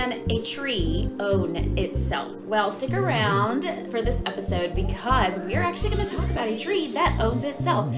can a tree own itself? Well, stick around for this episode because we're actually going to talk about a tree that owns itself.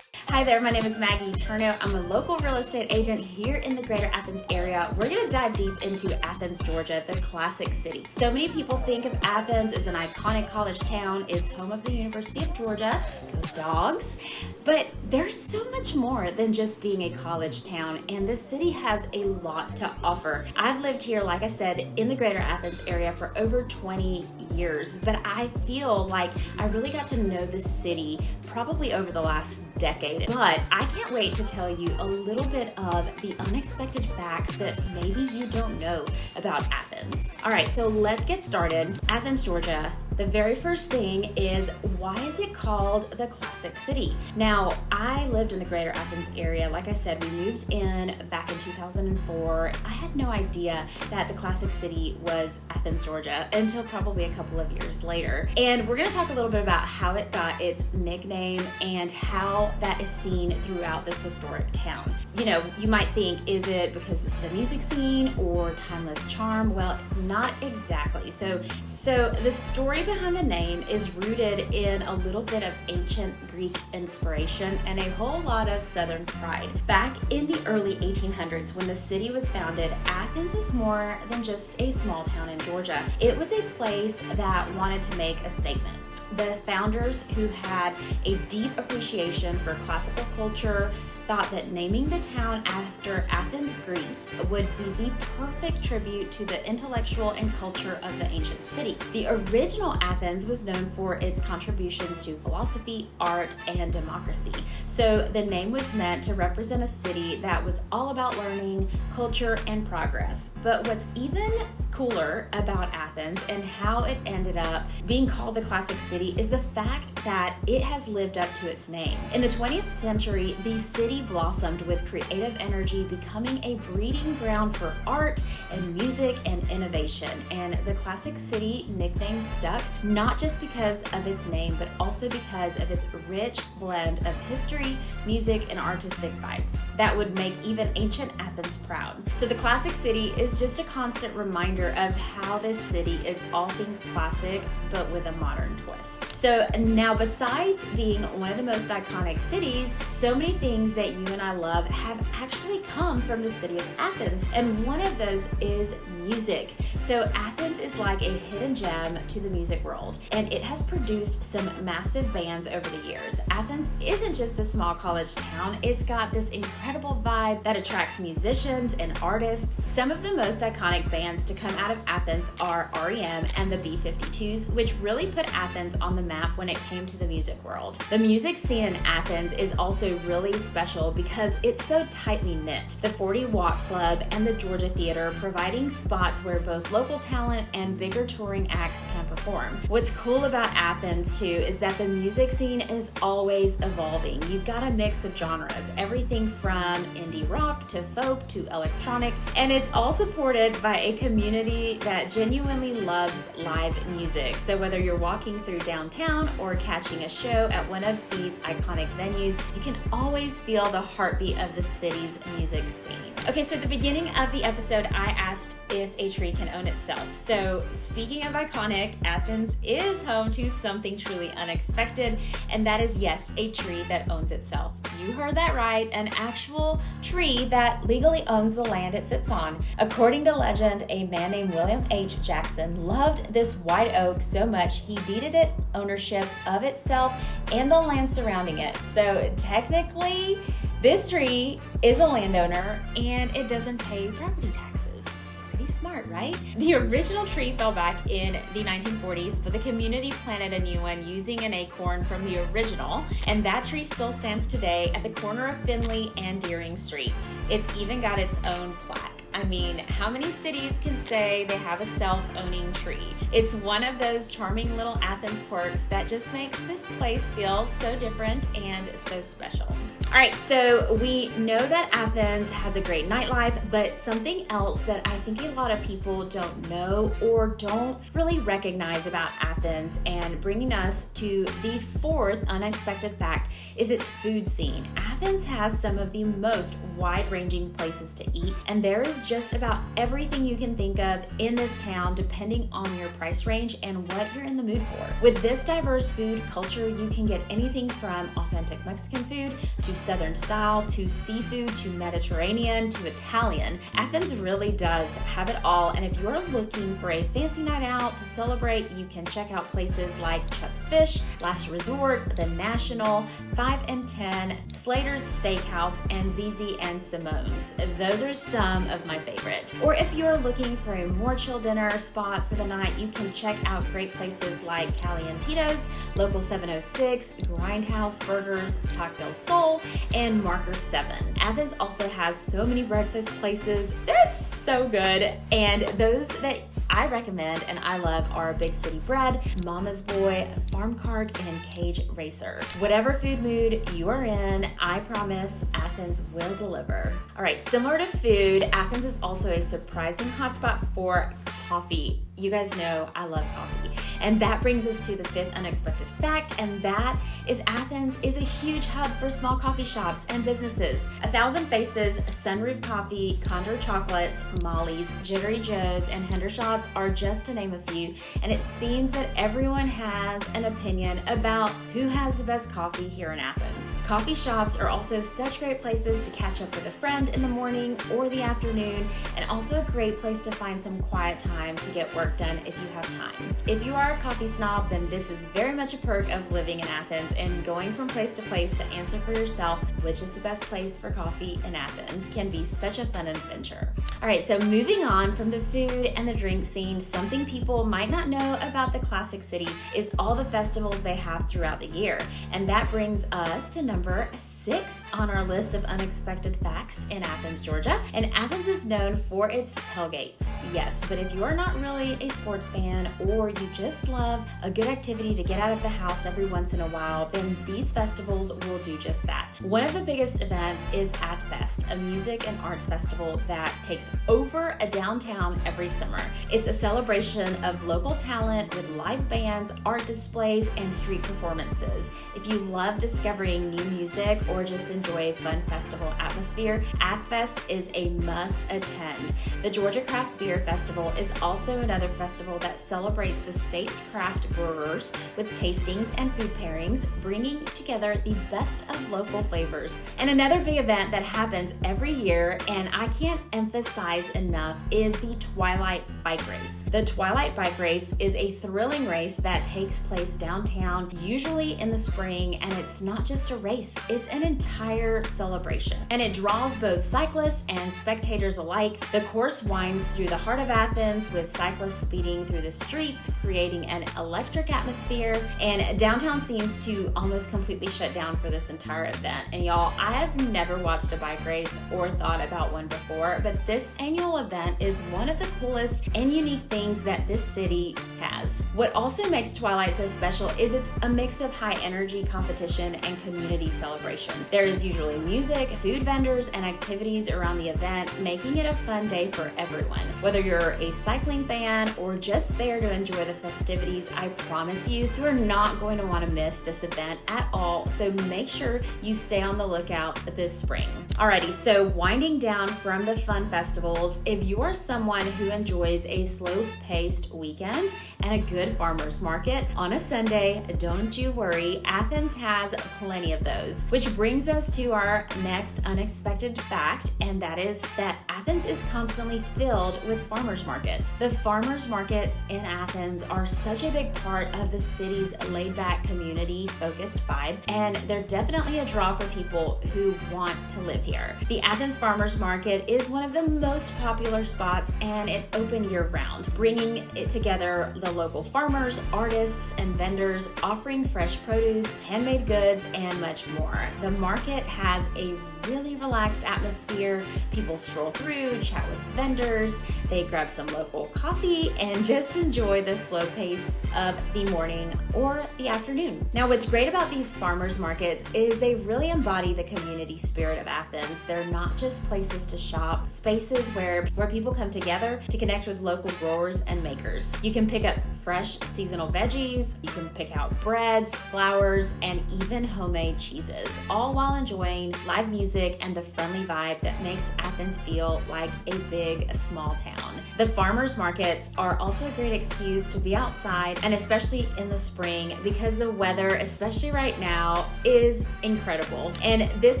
Hi there, my name is Maggie Turno. I'm a local real estate agent here in the greater Athens area. We're going to dive deep into Athens, Georgia, the classic city. So many people think of Athens as an iconic college town. It's home of the University of Georgia, go Dogs. But there's so much more than just being a college town, and this city has a lot to offer. I've lived here, like I said, in the greater Athens area for over 20 years, but I feel like I really got to know this city probably over the last decade. But I can't wait to tell you a little bit of the unexpected facts that maybe you don't know about Athens. All right, so let's get started. Athens, Georgia. The very first thing is, why is it called the classic city? Now, I lived in the greater Athens area. Like I said, we moved in back in 2004. I had no idea that the classic city was Athens, Georgia until probably a couple of years later. And we're going to talk a little bit about how it got its nickname and how that is seen throughout this historic town. You know, you might think, is it because of the music scene or timeless charm? Well, not exactly. So the story behind the name is rooted in a little bit of ancient Greek inspiration and a whole lot of Southern pride. Back in the early 1800s, when the city was founded, Athens was more than just a small town in Georgia. It was a place that wanted to make a statement. The founders, who had a deep appreciation for classical culture, thought that naming the town after Athens, Greece would be the perfect tribute to the intellectual and culture of the ancient city. The original Athens was known for its contributions to philosophy, art, and democracy. So the name was meant to represent a city that was all about learning, culture, and progress. But what's even cooler about Athens and how it ended up being called the classic city is the fact that it has lived up to its name. In the 20th century, the city blossomed with creative energy, becoming a breeding ground for art and music and innovation. And the classic city nickname stuck not just because of its name, but also because of its rich blend of history, music, and artistic vibes that would make even ancient Athens proud. So the classic city is just a constant reminder of how this city is all things classic, but with a modern twist. So now, besides being one of the most iconic cities, so many things that you and I love have actually come from the city of Athens, and one of those is music. So Athens is like a hidden gem to the music world, and it has produced some massive bands over the years. Athens isn't just a small college town, it's got this incredible vibe that attracts musicians and artists. Some of the most iconic bands to come out of Athens are REM and the B-52s, which really put Athens on the map when it came to the music world. The music scene in Athens is also really special because it's so tightly knit. The 40 Watt Club and the Georgia Theater providing spots where both local talent and bigger touring acts can perform. What's cool about Athens too is that the music scene is always evolving. You've got a mix of genres, everything from indie rock to folk to electronic, and it's all supported by a community that genuinely loves live music. So whether you're walking through downtown or catching a show at one of these iconic venues, you can always feel the heartbeat of the city's music scene. Okay, so at the beginning of the episode, I asked if a tree can own itself. So speaking of iconic, Athens is home to something truly unexpected, and that is, yes, a tree that owns itself. You heard that right, an actual tree that legally owns the land it sits on. According to legend, a man named William H. Jackson loved this white oak so much he deeded it ownership of itself and the land surrounding it. So technically, this tree is a landowner and it doesn't pay property taxes. Pretty smart, right? The original tree fell back in the 1940s, but the community planted a new one using an acorn from the original, and that tree still stands today at the corner of Finley and Deering Street. It's even got its own plaque. I mean, how many cities can say they have a self-owning tree? It's one of those charming little Athens quirks that just makes this place feel so different and so special. All right, so we know that Athens has a great nightlife, but something else that I think a lot of people don't know or don't really recognize about Athens, and bringing us to the fourth unexpected fact, is its food scene. Athens has some of the most wide-ranging places to eat, and there is just about everything you can think of in this town depending on your price range and what you're in the mood for. With this diverse food culture, you can get anything from authentic Mexican food to Southern style to seafood to Mediterranean to Italian. Athens really does have it all, and if you're looking for a fancy night out to celebrate, you can check out places like Chuck's Fish, Last Resort, The National, 5 and 10, Slater's Steakhouse, and ZZ and Simone's. Those are some of my favorite. Or if you're looking for a more chill dinner spot for the night, you can check out great places like Cali and Tito's, Local 706, Grindhouse Burgers, Taco Del Sol, and Marker 7. Athens also has so many breakfast places that's so good, and those that I recommend and I love are Big City Bread, Mama's Boy, Farm Cart, and Cage Racer. Whatever food mood you are in, I promise Athens will deliver. All right, similar to food, Athens is also a surprising hotspot for coffee. You guys know I love coffee. And that brings us to the fifth unexpected fact, and that is Athens is a huge hub for small coffee shops and businesses. 1,000 Faces, Sunroof Coffee, Condor Chocolates, Molly's, Jittery Joe's, and Hendershots are just to name a few, and it seems that everyone has an opinion about who has the best coffee here in Athens. Coffee shops are also such great places to catch up with a friend in the morning or the afternoon, and also a great place to find some quiet time to get work done if you have time. If you are a coffee snob, then this is very much a perk of living in Athens and going from place to place to answer for yourself which is the best place for coffee in Athens can be such a fun adventure. All right, so moving on from the food and the drink scene, something people might not know about the classic city is all the festivals they have throughout the year. And that brings us to number 6 on our list of unexpected facts in Athens, Georgia. And Athens is known for its tailgates. Yes, but if you are not really a sports fan or you just love a good activity to get out of the house every once in a while, then these festivals will do just that. One of the biggest events is Athfest, a music and arts festival that takes over a downtown every summer. It's a celebration of local talent with live bands, art displays, and street performances. If you love discovering new music or just enjoy a fun festival atmosphere, Athfest is a must attend. The Georgia Craft Beer Festival is also another festival that celebrates the state's craft brewers with tastings and food pairings, bringing together the best of local flavors. And another big event that happens every year, and I can't emphasize enough, is the Twilight Bike Race. The Twilight Bike Race is a thrilling race that takes place downtown, usually in the spring, and it's not just a race, it's an entire celebration. And it draws both cyclists and spectators alike. The course winds through the heart of Athens with cyclists speeding through the streets, creating an electric atmosphere, and downtown seems to almost completely shut down for this entire event. And y'all, I have never watched a bike race or thought about one before, but this annual event is one of the coolest and unique things that this city has. What also makes Twilight so special is it's a mix of high energy competition and community celebration. There is usually music, food vendors, and activities around the event, making it a fun day for everyone. Whether you're a cycling fan or just there to enjoy the festivities, I promise you are not going to want to miss this event at all, so make sure you stay on the lookout this spring. Alrighty, so winding down from the fun festivals, if you are someone who enjoys a slow-paced weekend and a good farmer's market on a Sunday, don't you worry, Athens has plenty of those. Which brings us to our next unexpected fact, and that is that Athens is constantly filled with farmers markets. The farmers markets in Athens are such a big part of the city's laid-back, community-focused vibe, and they're definitely a draw for people who want to live here. The Athens Farmers Market is one of the most popular spots, and it's open year round, bringing it together the local farmers, artists, and vendors offering fresh produce, handmade goods, and much more. The market has a really relaxed atmosphere. People stroll through, chat with vendors, they grab some local coffee, and just enjoy the slow pace of the morning or the afternoon. Now, what's great about these farmers markets is they really embody the community spirit of Athens. They're not just places to shop, spaces where people come together to connect with local growers and makers. You can pick up fresh seasonal veggies, you can pick out breads, flours, and even homemade cheeses, all while enjoying live music and the friendly vibe that makes Athens feel like a big, small town. The farmers markets are also a great excuse to be outside, and especially in the spring, because the weather, especially right now, is incredible. And this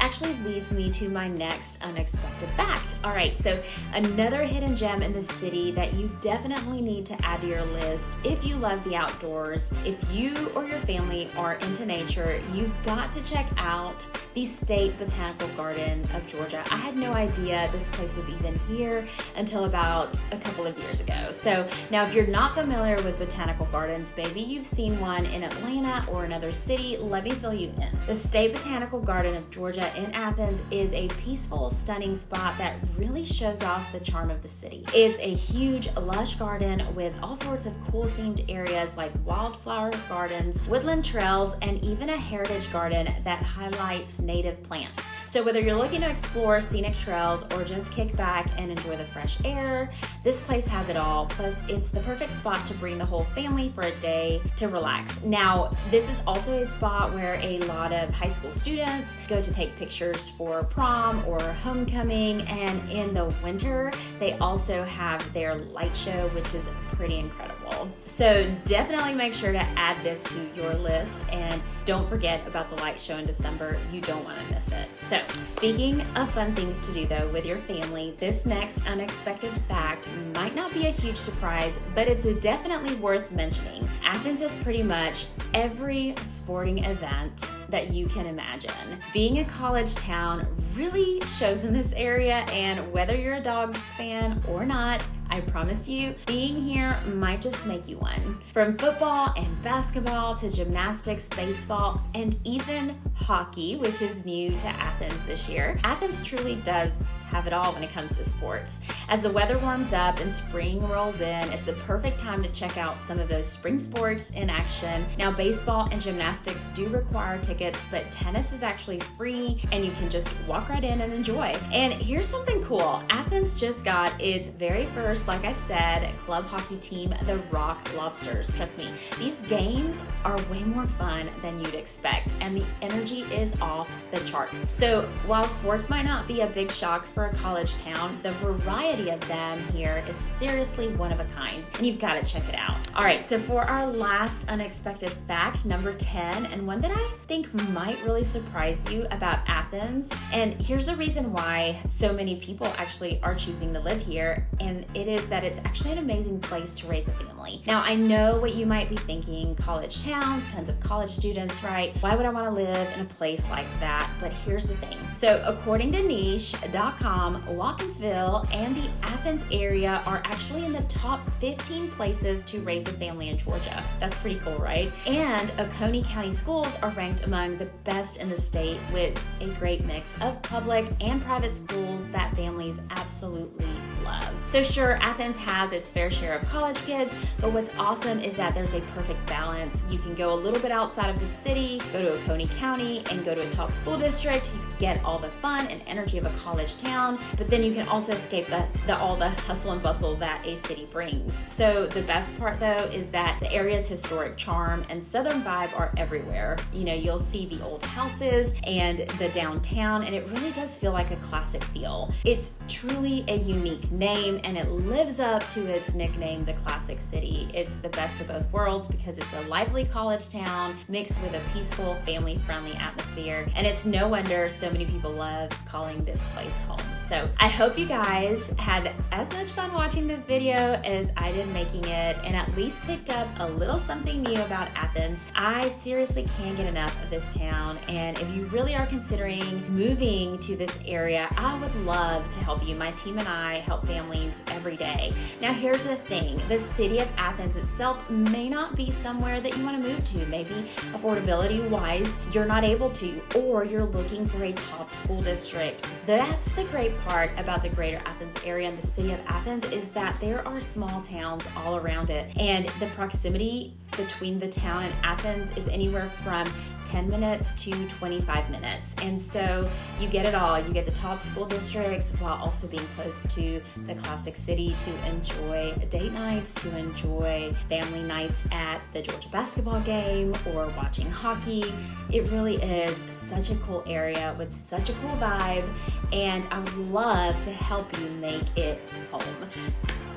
actually leads me to my next unexpected fact. All right, so another hidden gem in the city that you definitely need to add to your list if you love the outdoors. If you or your family are into nature, you've got to check out the State Botanical Garden of Georgia. I had no idea this place was even here until about a couple of years ago. So now if you're not familiar with botanical gardens, maybe you've seen one in Atlanta or another city, let me fill you in. The State Botanical Garden of Georgia in Athens is a peaceful, stunning spot that really shows off the charm of the city. It's a huge, lush garden with all sorts of cool themed areas like wildflower gardens, woodland trails, and even a heritage garden that highlights native plants. So whether you're looking to explore scenic trails or just kick back and enjoy the fresh air, this place has it all. Plus, it's the perfect spot to bring the whole family for a day to relax. Now, this is also a spot where a lot of high school students go to take pictures for prom or homecoming, and in the winter, they also have their light show, which is pretty incredible. So definitely make sure to add this to your list, and don't forget about the light show in December. You don't want to miss it. So speaking of fun things to do though with your family, this next unexpected fact might not be a huge surprise, but it's definitely worth mentioning. Athens has pretty much every sporting event that you can imagine. Being a college town really shows in this area, and whether you're a Dogs fan or not, I promise you, being here might just make you one. From football and basketball to gymnastics, baseball, and even hockey, which is new to Athens this year, Athens truly does have it all when it comes to sports. As the weather warms up and spring rolls in, it's the perfect time to check out some of those spring sports in action. Now, baseball and gymnastics do require tickets, but tennis is actually free and you can just walk right in and enjoy. And here's something cool. Athens just got its very first, like I said, club hockey team, the Rock Lobsters. Trust me, these games are way more fun than you'd expect, and the energy is off the charts. So while sports might not be a big shock for a college town, the variety of them here is seriously one of a kind, and you've got to check it out. All right, so for our last unexpected fact, number 10, and one that I think might really surprise you about Athens, and here's the reason why so many people actually are choosing to live here, and it is that it's actually an amazing place to raise a family. Now, I know what you might be thinking, college towns, tons of college students, right? Why would I want to live in a place like that? But here's the thing. So according to niche.com, Watkinsville and the Athens area are actually in the top 15 places to raise a family in Georgia. That's pretty cool, right? And Oconee County schools are ranked among the best in the state, with a great mix of public and private schools that families absolutely love. So sure, Athens has its fair share of college kids, but what's awesome is that there's a perfect balance. You can go a little bit outside of the city, go to Oconee County, and go to a top school district. You can get all the fun and energy of a college town, but then you can also escape all the hustle and bustle that a city brings. So the best part though is that the area's historic charm and southern vibe are everywhere. You know, you'll see the old houses and the downtown, and it really does feel like a classic feel. It's truly a unique name, and it lives up to its nickname, the Classic City. It's the best of both worlds because it's a lively college town mixed with a peaceful, family-friendly atmosphere, and it's no wonder so many people love calling this place home. So I hope you guys had as much fun watching this video as I did making it, and at least picked up a little something new about Athens. I seriously can't get enough of this town, and if you really are considering moving to this area, I would love to help you. My team and I help help families every day. Now here's the thing, the city of Athens itself may not be somewhere that you want to move to. Maybe affordability wise, you're not able to, or you're looking for a top school district. That's the great part about the greater Athens area and the city of Athens, is that there are small towns all around it. And the proximity between the town and Athens is anywhere from 10 minutes to 25 minutes. And so you get it all. You get the top school districts while also being close to the classic city to enjoy date nights, to enjoy family nights at the Georgia basketball game or watching hockey. It really is such a cool area with such a cool vibe, and I would love to help you make it home.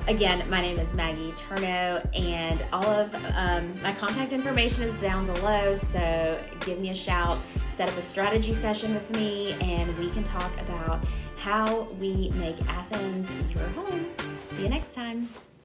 Again, my name is Maggie Turno, and all of my contact information is down below, so give me a shout, set up a strategy session with me, and we can talk about how we make Athens your home. See you next time.